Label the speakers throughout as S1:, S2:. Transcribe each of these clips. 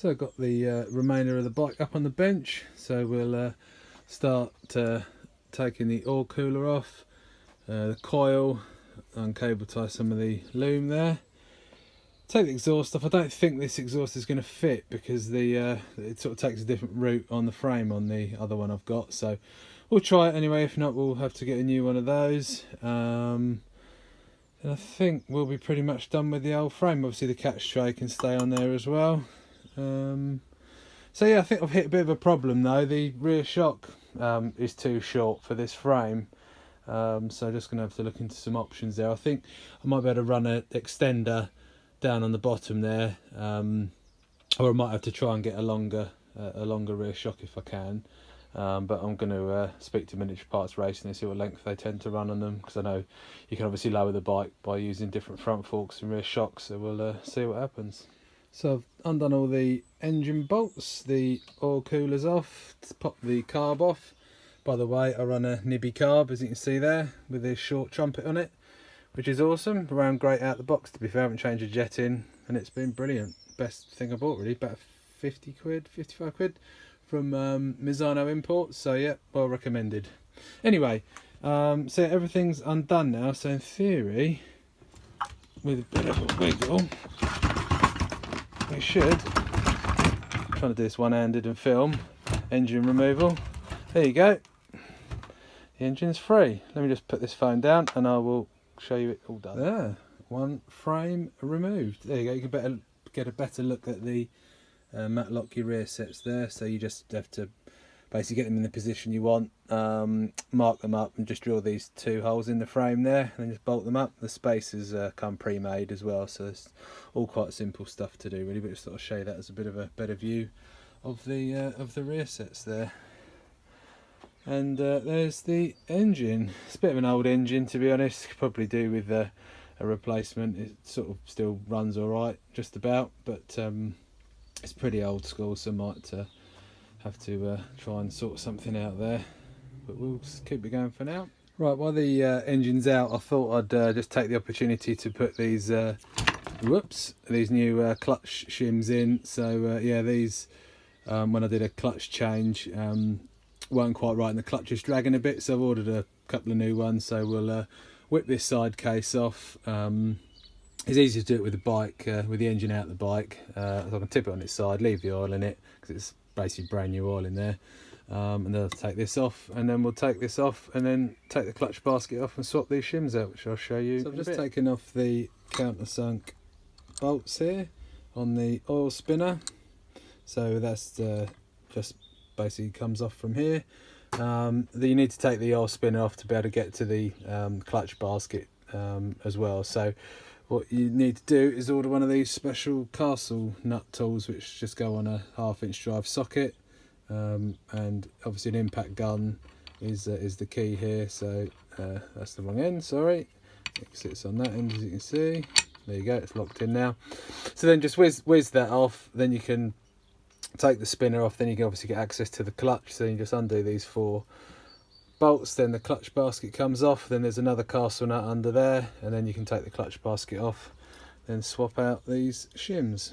S1: So I've got the remainder of the bike up on the bench, so we'll start taking the oil cooler off, the coil, and cable tie some of the loom there. Take the exhaust off. I don't think this exhaust is going to fit because it sort of takes a different route on the frame on the other one I've got, so we'll try it anyway. If not, we'll have to get a new one of those. And I think we'll be pretty much done with the old frame. Obviously the catch tray can stay on there as well. So yeah, I think I've hit a bit of a problem though. The rear shock is too short for this frame, so just going to have to look into some options there. I think I might be able to run an extender down on the bottom there, or I might have to try and get a longer rear shock if I can. But I'm going to speak to Miniature Parts Racing and see what length they tend to run on them, because I know you can obviously lower the bike by using different front forks and rear shocks, so we'll see what happens. So I've undone all the engine bolts, the oil cooler's off, to pop the carb off. By the way, I run a nibby carb, as you can see there, with this short trumpet on it, which is awesome. Ran great out the box, to be fair. I haven't changed a jet in, and it's been brilliant. Best thing I bought really, about 50 quid, 55 quid from Mizano Imports, so yeah, well recommended. Anyway, so everything's undone now, so in theory, with a bit of a wiggle, we should, I'm trying to do this one-handed and film, engine removal, there you go, the engine's free. Let me just put this phone down and I will show you it all done. There, one frame removed. There you go, you can get a better look at the matlock your rear sets there. So you just have to basically get them in the position you want, mark them up and just drill these two holes in the frame there and then just bolt them up. The spacers come pre-made as well, so it's all quite simple stuff to do really, but just thought I'd show you that as a bit of a better view of the rear sets there. And there's the engine. It's a bit of an old engine, to be honest. Could probably do with a replacement. It sort of still runs alright, just about, but it's pretty old school, so I might have to try and sort something out there, but we'll just keep it going for now. Right, while the engine's out, I thought I'd just take the opportunity to put these new clutch shims in. So yeah, these when I did a clutch change weren't quite right and the clutch is dragging a bit, so I've ordered a couple of new ones. So we'll whip this side case off. It's easy to do it with the bike, with the engine out the bike. So I can tip it on its side, leave the oil in it, because it's basically brand new oil in there. And then I'll take this off, and then we'll take this off, and then take the clutch basket off and swap these shims out, which I'll show you. So I've just taken off the countersunk bolts here on the oil spinner. So that's just basically comes off from here. You need to take the oil spinner off to be able to get to the clutch basket as well. So what you need to do is order one of these special castle nut tools, which just go on a 1/2" drive socket, and obviously an impact gun is the key here. So that's the wrong end, sorry. It sits on that end, as you can see. There you go, it's locked in now. So then just whiz that off, then you can take the spinner off, then you can obviously get access to the clutch. So you just undo these 4 bolts, then the clutch basket comes off, then there's another castle nut under there, and then you can take the clutch basket off, then swap out these shims.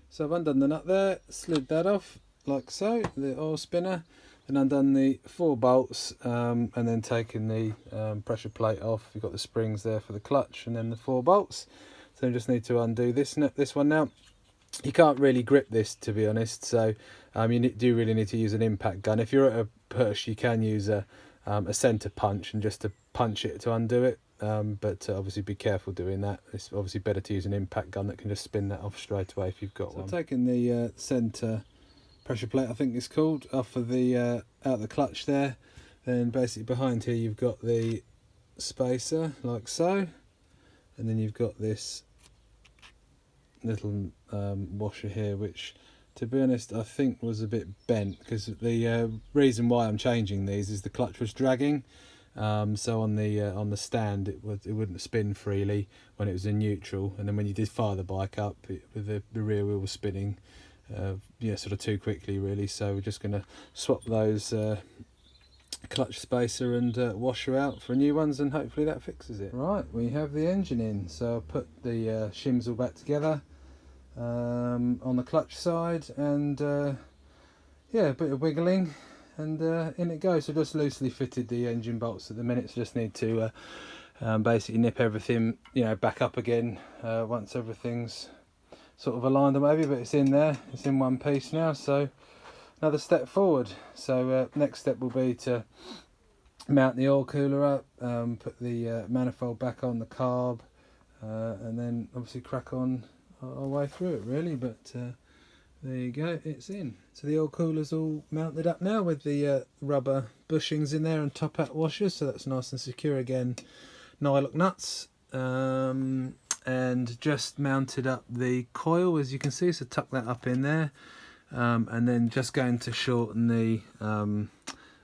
S1: So I've undone the nut there, slid that off like so, the oil spinner, and undone the 4 bolts, and then taken the pressure plate off. You've got the springs there for the clutch, and then the 4 bolts. So you just need to undo this one now. You can't really grip this, to be honest, so you do really need to use an impact gun. If you're at a push, you can use a centre punch and just to punch it to undo it, but obviously be careful doing that. It's obviously better to use an impact gun that can just spin that off straight away if you've got one. I've taken the centre pressure plate, I think it's called, off of the out the clutch there. Then basically behind here you've got the spacer like so, and then you've got this little washer here, which, to be honest, I think was a bit bent, because the reason why I'm changing these is the clutch was dragging. So on the stand it wouldn't spin freely when it was in neutral, and then when you did fire the bike up, with the rear wheel was spinning sort of too quickly really. So we're just going to swap those clutch spacer and washer out for new ones, and hopefully that fixes it. Right, we have the engine in, so I'll put the shims all back together. on the clutch side, and yeah, a bit of wiggling, and in it goes. So just loosely fitted the engine bolts at the minute, so just need to basically nip everything, you know, back up again once everything's sort of aligned, or maybe, but it's in there, it's in one piece now. So another step forward. So next step will be to mount the oil cooler up, put the manifold back on the carb, and then obviously crack on our way through it really. But there you go, it's in. So the oil cooler's all mounted up now with the rubber bushings in there and top hat washers, so that's nice and secure again. Nylock nuts, and just mounted up the coil, as you can see, so tuck that up in there, and then just going to shorten the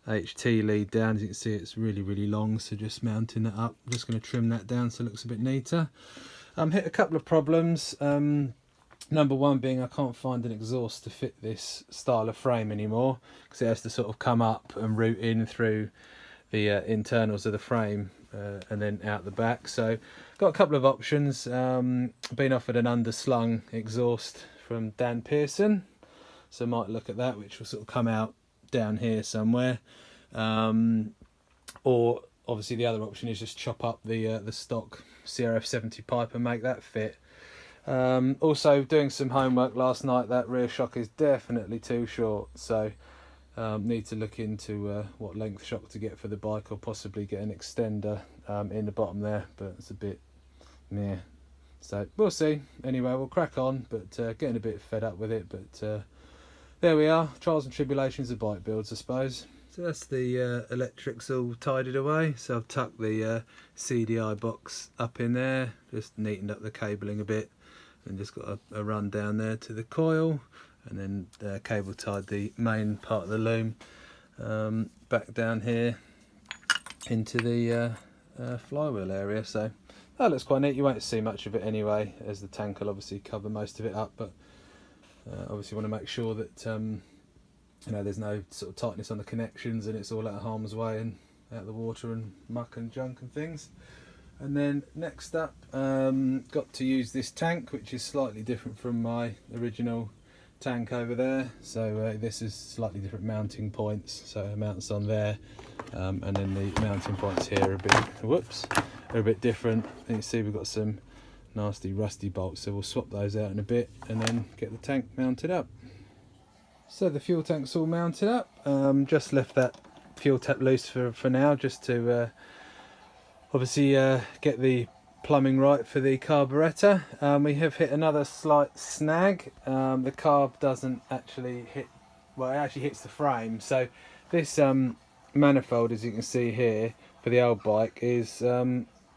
S1: HT lead down. As you can see, it's really long, so just mounting that up. I'm just going to trim that down so it looks a bit neater. Hit a couple of problems. Number one being I can't find an exhaust to fit this style of frame anymore, because it has to sort of come up and route in through the internals of the frame and then out the back. So got a couple of options. Been offered an underslung exhaust from Dan Pearson, so might look at that, which will sort of come out down here somewhere. Or obviously the other option is just chop up the stock CRF 70 pipe and make that fit. Also doing some homework last night, that rear shock is definitely too short, so need to look into what length shock to get for the bike, or possibly get an extender in the bottom there, but it's a bit meh, so we'll see. Anyway, we'll crack on, but getting a bit fed up with it, but there we are, trials and tribulations of bike builds, I suppose. So that's the electrics all tidied away, so I've tucked the CDI box up in there, just neatened up the cabling a bit, and just got a run down there to the coil, and then cable tied the main part of the loom back down here into the flywheel area. So that looks quite neat. You won't see much of it anyway, as the tank will obviously cover most of it up, but obviously want to make sure that you know, there's no sort of tightness on the connections, and it's all out of harm's way and out of the water and muck and junk and things. And then next up, got to use this tank, which is slightly different from my original tank over there. So this is slightly different mounting points, so it mounts on there, and then the mounting points here are a bit different. And you can see we've got some nasty rusty bolts, so we'll swap those out in a bit and then get the tank mounted up. So the fuel tank's all mounted up. Just left that fuel tap loose for now, just to obviously get the plumbing right for the carburettor. We have hit another slight snag. The carb doesn't actually hit, well, it actually hits the frame. So this manifold, as you can see here, for the old bike is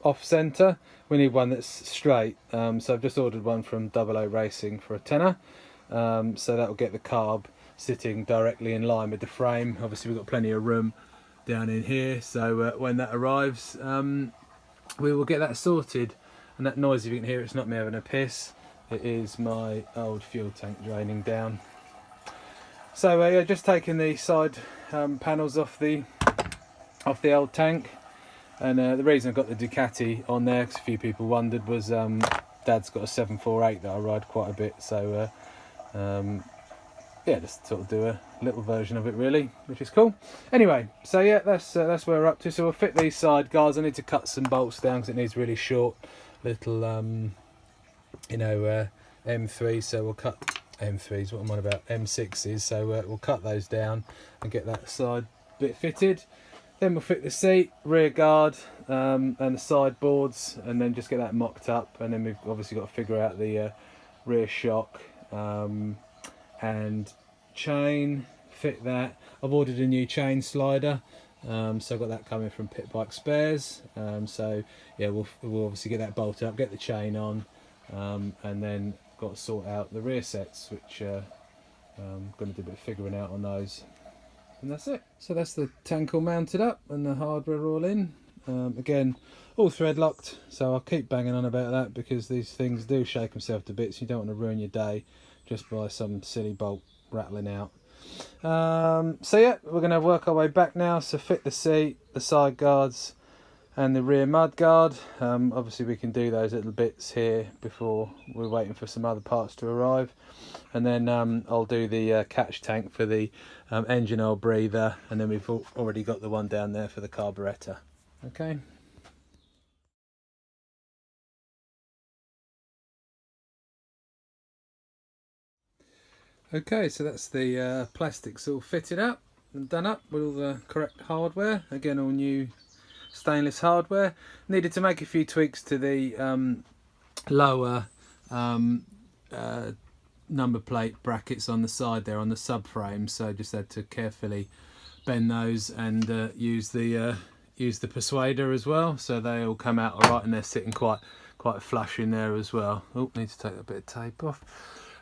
S1: off centre. We need one that's straight, so I've just ordered one from 00 Racing for a tenner. So that will get the carb sitting directly in line with the frame. Obviously we've got plenty of room down in here, so when that arrives, we will get that sorted. And that noise, if you can hear, it's not me having a piss, it is my old fuel tank draining down. So yeah, just taking the side panels off the old tank, and the reason I've got the Ducati on there, because a few people wondered, was Dad's got a 748 that I ride quite a bit, so yeah, just sort of do a little version of it really, which is cool. Anyway, so yeah, that's where we're up to. So we'll fit these side guards. I need to cut some bolts down because it needs really short little you know, M3, so we'll cut M3s, what am I on about, M6s, so we'll cut those down and get that side bit fitted. Then we'll fit the seat, rear guard, and the side boards, and then just get that mocked up. And then we've obviously got to figure out the rear shock and chain, fit that. I've ordered a new chain slider, so I've got that coming from Pitbike Spares. So yeah, we'll obviously get that bolted up, get the chain on, and then got to sort out the rear sets, which I'm going to do a bit of figuring out on those. And that's it. So that's the tank all mounted up and the hardware all in. Again, all thread locked, so I'll keep banging on about that because these things do shake themselves to bits. You don't want to ruin your day just by some silly bolt rattling out. So yeah, we're going to work our way back now. So fit the seat, the side guards, and the rear mudguard. Obviously we can do those little bits here before we're waiting for some other parts to arrive. And then I'll do the catch tank for the engine oil breather, and then we've already got the one down there for the carburettor. Okay. Okay, so that's the plastics all fitted up and done up with all the correct hardware. Again, all new stainless hardware. Needed to make a few tweaks to the lower number plate brackets on the side there on the subframe, so just had to carefully bend those and use the persuader as well, so they all come out all right, and they're sitting quite flush in there as well. Oh, need to take a bit of tape off.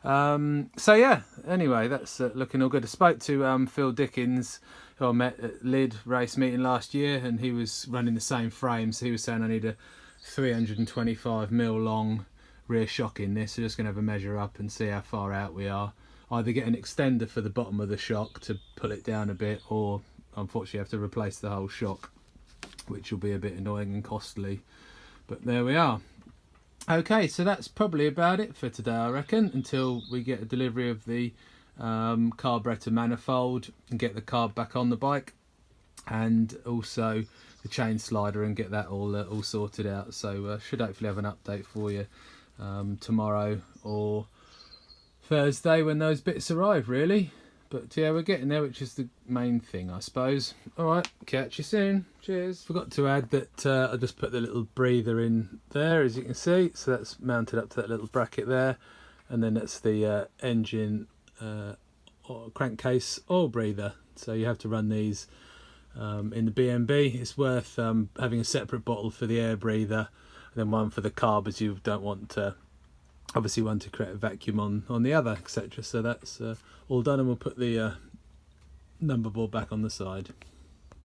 S1: So yeah, anyway, that's looking all good. I spoke to Phil Dickens, who I met at Lid race meeting last year, and he was running the same frame, so he was saying I need a 325mm long rear shock in this, so just going to have a measure up and see how far out we are. Either get an extender for the bottom of the shock to pull it down a bit, or unfortunately have to replace the whole shock, which will be a bit annoying and costly, but there we are. Okay, so that's probably about it for today, I reckon, until we get a delivery of the carburettor manifold and get the carb back on the bike, and also the chain slider, and get that all sorted out. So should hopefully have an update for you tomorrow or Thursday when those bits arrive, really. But yeah, we're getting there, which is the main thing, I suppose. Alright, catch you soon. Cheers. Forgot to add that I just put the little breather in there, as you can see. So that's mounted up to that little bracket there. And then that's the engine crankcase oil breather. So you have to run these in the BMB. It's worth having a separate bottle for the air breather, and then one for the carb, as you don't want to, obviously, one to create a vacuum on the other, etc. So that's all done, and we'll put the number board back on the side.